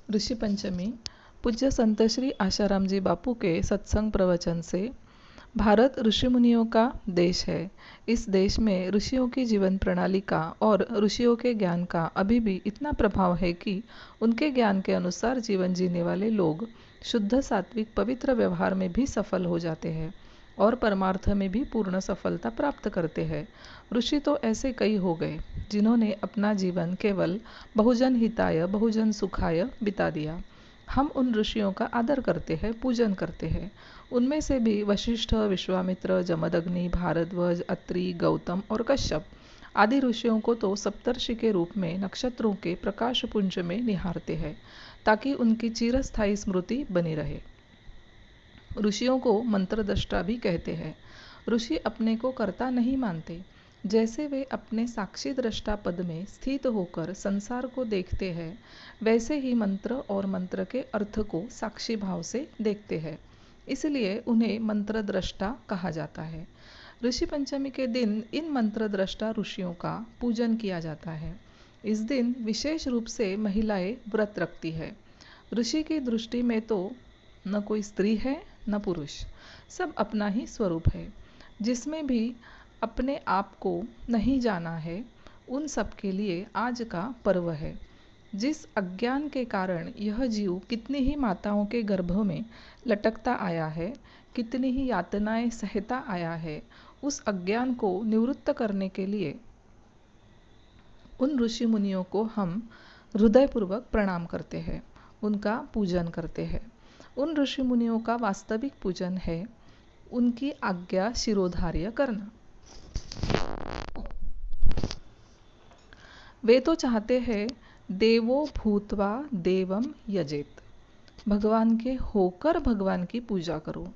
ऋषि पंचमी पूज्य संत श्री आशाराम जी बापू के सत्संग प्रवचन से। भारत ऋषि मुनियों का देश है। इस देश में ऋषियों की जीवन प्रणाली का और ऋषियों के ज्ञान का अभी भी इतना प्रभाव है कि उनके ज्ञान के अनुसार जीवन जीने वाले लोग शुद्ध सात्विक पवित्र व्यवहार में भी सफल हो जाते हैं और परमार्थ में भी पूर्ण सफलता प्राप्त करते हैं। ऋषि तो ऐसे कई हो गए जिन्होंने अपना जीवन केवल बहुजन हिताय बहुजन सुखाय बिता दिया। हम उन ऋषियों का आदर करते हैं, पूजन करते हैं। उनमें से भी वशिष्ठ, विश्वामित्र, जमदग्नि, भारद्वाज, अत्रि, गौतम और कश्यप आदि ऋषियों को तो सप्तर्षि के रूप में नक्षत्रों के प्रकाश पुंज में निहारते हैं ताकि उनकी चिरस्थायी स्मृति बनी रहे। ऋषियों को मंत्रदृष्टा भी कहते हैं। ऋषि अपने को कर्ता नहीं मानते। जैसे वे अपने साक्षी दृष्टा पद में स्थित होकर संसार को देखते हैं, वैसे ही मंत्र और मंत्र के अर्थ को साक्षी भाव से देखते हैं। इसलिए उन्हें मंत्रदृष्टा कहा जाता है। ऋषि पंचमी के दिन इन मंत्रदृष्टा ऋषियों का पूजन किया जाता है। इस दिन विशेष रूप से महिलाएं व्रत रखती है। ऋषि की दृष्टि में तो न कोई स्त्री है न पुरुष, सब अपना ही स्वरूप है। जिसमें भी अपने आप को नहीं जाना है, उन सब के लिए आज का पर्व है। जिस अज्ञान के कारण यह जीव कितनी ही माताओं के गर्भ में लटकता आया है, कितनी ही यातनाएं सहता आया है, उस अज्ञान को निवृत्त करने के लिए उन ऋषि मुनियों को हम हृदयपूर्वक प्रणाम करते हैं, उनका पूजन करते हैं। उन ऋषि मुनियों का वास्तविक पूजन है उनकी आज्ञा शिरोधार्य करना। वे तो चाहते हैं देवो भूतवा देवम यजेत, भगवान के होकर भगवान की पूजा करो।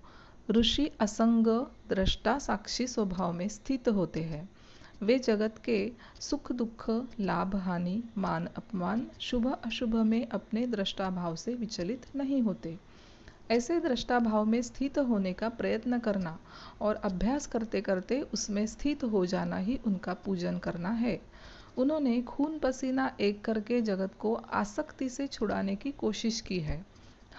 ऋषि असंग दृष्टा साक्षी स्वभाव में स्थित होते हैं। वे जगत के सुख दुख, लाभ हानि, मान अपमान, शुभ अशुभ में अपने दृष्टा भाव से विचलित नहीं होते। ऐसे दृष्टा भाव में स्थित होने का प्रयत्न करना और अभ्यास करते करते उसमें स्थित हो जाना ही उनका पूजन करना है। उन्होंने खून पसीना एक करके जगत को आसक्ति से छुड़ाने की कोशिश की है।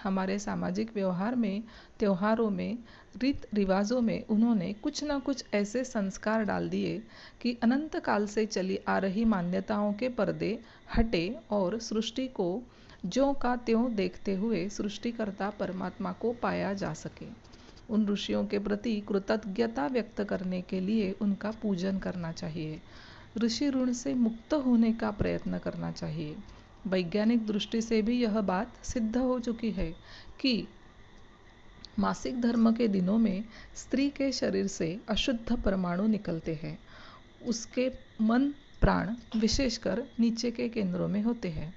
हमारे सामाजिक व्यवहार में, त्योहारों में, रीत रिवाजों में उन्होंने कुछ न कुछ ऐसे संस्कार डाल दिए कि अनंत काल से चली आ रही मान्यताओं के पर्दे हटे और सृष्टि को ज्यों का त्यों देखते हुए सृष्टिकर्ता परमात्मा को पाया जा सके। उन ऋषियों के प्रति कृतज्ञता व्यक्त करने के लिए उनका पूजन करना चाहिए। ऋषि ऋण से मुक्त होने का प्रयत्न करना चाहिए। वैज्ञानिक दृष्टि से भी यह बात सिद्ध हो चुकी है कि मासिक धर्म के दिनों में स्त्री के शरीर से अशुद्ध परमाणु निकलते हैं। उसके मन प्राण विशेषकर नीचे के केंद्रों में होते हैं।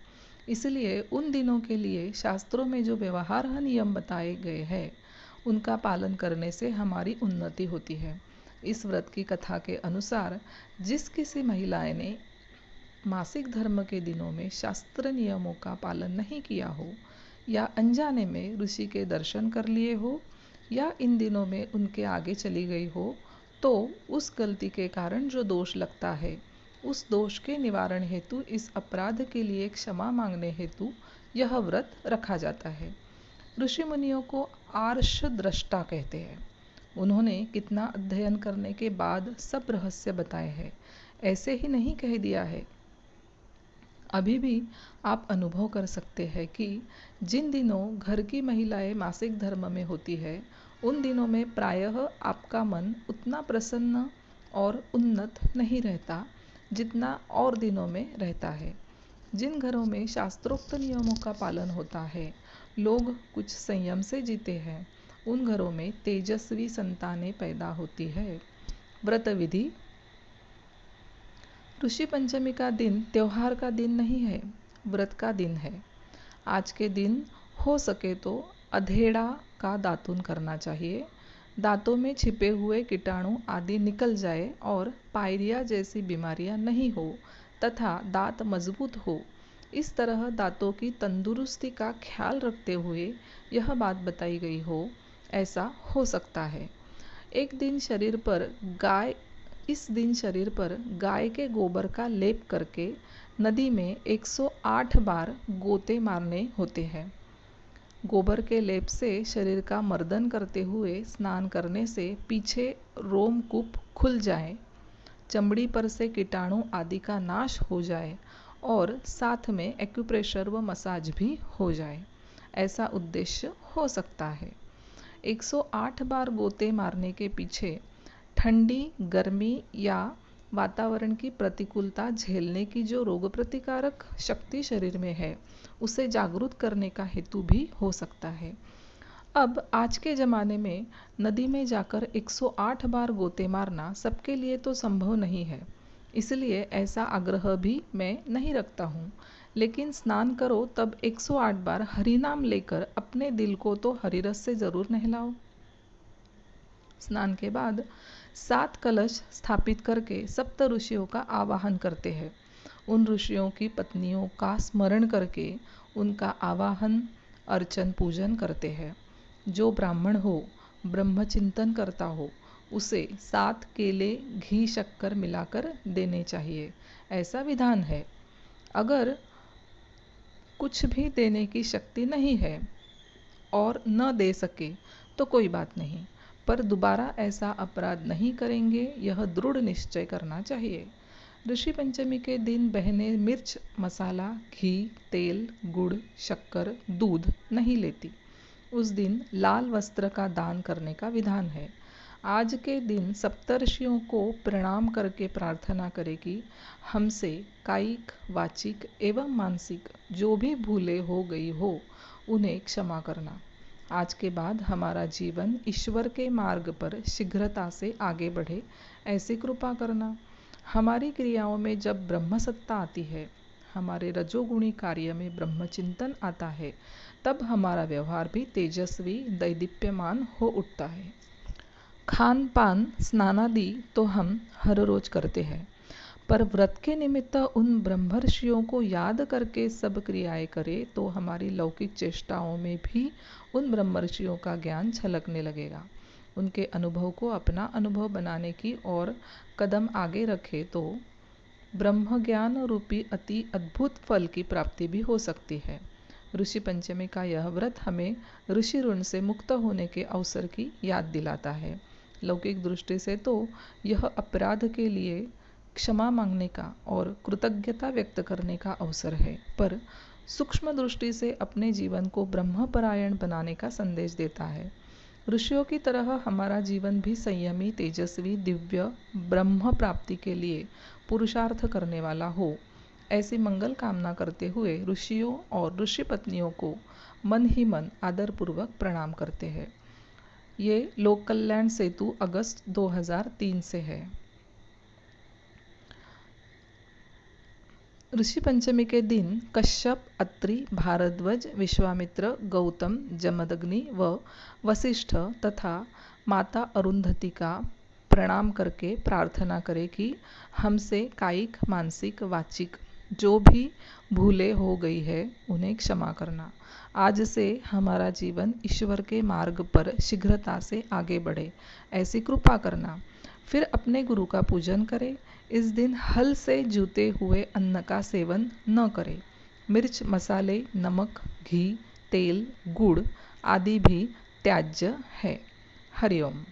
इसलिए उन दिनों के लिए शास्त्रों में जो व्यवहार नियम बताए गए हैं, उनका पालन करने से हमारी उन्नति होती है। इस व्रत की कथा के अनुसार जिस किसी महिलाएं ने मासिक धर्म के दिनों में शास्त्र नियमों का पालन नहीं किया हो, या अनजाने में ऋषि के दर्शन कर लिए हो, या इन दिनों में उनके आगे चली गई हो, तो उस गलती के कारण जो दोष लगता है, उस दोष के निवारण हेतु, इस अपराध के लिए क्षमा मांगने हेतु यह व्रत रखा जाता है। ऋषि मुनियों को आर्ष दृष्टा कहते हैं। उन्होंने कितना अध्ययन करने के बाद सब रहस्य बताए हैं, ऐसे ही नहीं कह दिया है। अभी भी आप अनुभव कर सकते हैं कि जिन दिनों घर की महिलाएं मासिक धर्म में होती है, उन दिनों में प्रायः आपका मन उतना प्रसन्न और उन्नत नहीं रहता जितना और दिनों में रहता है। जिन घरों में शास्त्रोक्त नियमों का पालन होता है, लोग कुछ संयम से जीते हैं, उन घरों में तेजस्वी संतानें पैदा होती है। व्रत विधि। ऋषि पंचमी का दिन त्योहार का दिन नहीं है, व्रत का दिन है। आज के दिन हो सके तो अधेड़ा का दातुन करना चाहिए। दांतों में छिपे हुए कीटाणु आदि निकल जाए और पायरिया जैसी बीमारियां नहीं हो तथा दांत मजबूत हो, इस तरह दांतों की तंदुरुस्ती का ख्याल रखते हुए यह बात बताई गई हो, ऐसा हो सकता है। एक दिन शरीर पर गाय इस दिन शरीर पर गाय के गोबर का लेप करके नदी में 108 बार गोते मारने होते हैं। गोबर के लेप से शरीर का मर्दन करते हुए स्नान करने से पीछे रोमकूप खुल जाए, चमड़ी पर से कीटाणु आदि का नाश हो जाए और साथ में एक्यूप्रेशर व मसाज भी हो जाए, ऐसा उद्देश्य हो सकता है। 108 बार गोते मारने के पीछे ठंडी, गर्मी या वातावरण की प्रतिकूलता झेलने की जो रोग प्रतिकारक शक्ति शरीर में है, उसे जागरूक करने का हेतु भी हो सकता है। अब आज के ज़माने में नदी में जाकर 108 बार गोते मारना सबके लिए तो संभव नहीं है, इसलिए ऐसा आग्रह भी मैं नहीं रखता हूँ। लेकिन स्नान करो तब 108 बार हरि नाम लेकर अपने दिल को तो हरिरस से ज़रूर नहलाओ। स्नान के बाद 7 कलश स्थापित करके सप्त ऋषियों का आवाहन करते हैं। उन ऋषियों की पत्नियों का स्मरण करके उनका आवाहन, अर्चन, पूजन करते हैं। जो ब्राह्मण हो, ब्रह्मचिंतन करता हो, उसे 7 केले घी शक्कर मिलाकर देने चाहिए, ऐसा विधान है। अगर कुछ भी देने की शक्ति नहीं है और न दे सके तो कोई बात नहीं, पर दोबारा ऐसा अपराध नहीं करेंगे, यह दृढ़ निश्चय करना चाहिए। ऋषि पंचमी के दिन बहनें मिर्च, मसाला, घी, तेल, गुड़, शक्कर, दूध नहीं लेती। उस दिन लाल वस्त्र का दान करने का विधान है। आज के दिन सप्तर्षियों को प्रणाम करके प्रार्थना करें कि हमसे कायिक, वाचिक एवं मानसिक जो भी भूले हो गई हो, उन्हें क्षमा करना। आज के बाद हमारा जीवन ईश्वर के मार्ग पर शीघ्रता से आगे बढ़े, ऐसी कृपा करना। हमारी क्रियाओं में जब ब्रह्म सत्ता आती है, हमारे रजोगुणी कार्य में ब्रह्मचिंतन आता है, तब हमारा व्यवहार भी तेजस्वी, दैदीप्यमान हो उठता है। खान पान, स्नानादि तो हम हर रोज करते हैं, पर व्रत के निमित्त उन ब्रह्मर्षियों को याद करके सब क्रियाएं करें तो हमारी लौकिक चेष्टाओं में भी उन ब्रह्मर्षियों का ज्ञान छलकने लगेगा। उनके अनुभव को अपना अनुभव बनाने की ओर कदम आगे रखें तो ब्रह्म ज्ञान रूपी अति अद्भुत फल की प्राप्ति भी हो सकती है। ऋषि पंचमी का यह व्रत हमें ऋषि ऋण से मुक्त होने के अवसर की याद दिलाता है। लौकिक दृष्टि से तो यह अपराध के लिए क्षमा मांगने का और कृतज्ञता व्यक्त करने का अवसर है, पर सूक्ष्म दृष्टि से अपने जीवन को ब्रह्मपरायण बनाने का संदेश देता है। ऋषियों की तरह हमारा जीवन भी संयमी, तेजस्वी, दिव्य ब्रह्म प्राप्ति के लिए पुरुषार्थ करने वाला हो, ऐसी मंगल कामना करते हुए ऋषियों और ऋषि पत्नियों को मन ही मन आदरपूर्वक प्रणाम करते हैं। ये लोक कल्याण सेतु अगस्त 2003 से है। ऋषि पंचमी के दिन कश्यप, अत्रि, भारद्वाज, विश्वामित्र, गौतम, जमदग्नि व वशिष्ठ तथा माता अरुंधति का प्रणाम करके प्रार्थना करें कि हमसे कायिक, मानसिक, वाचिक जो भी भूले हो गई है, उन्हें क्षमा करना। आज से हमारा जीवन ईश्वर के मार्ग पर शीघ्रता से आगे बढ़े, ऐसी कृपा करना। फिर अपने गुरु का पूजन करें। इस दिन हल से जूते हुए अन्न का सेवन न करें। मिर्च, मसाले, नमक, घी, तेल, गुड़ आदि भी त्याज्य है। हरिओम।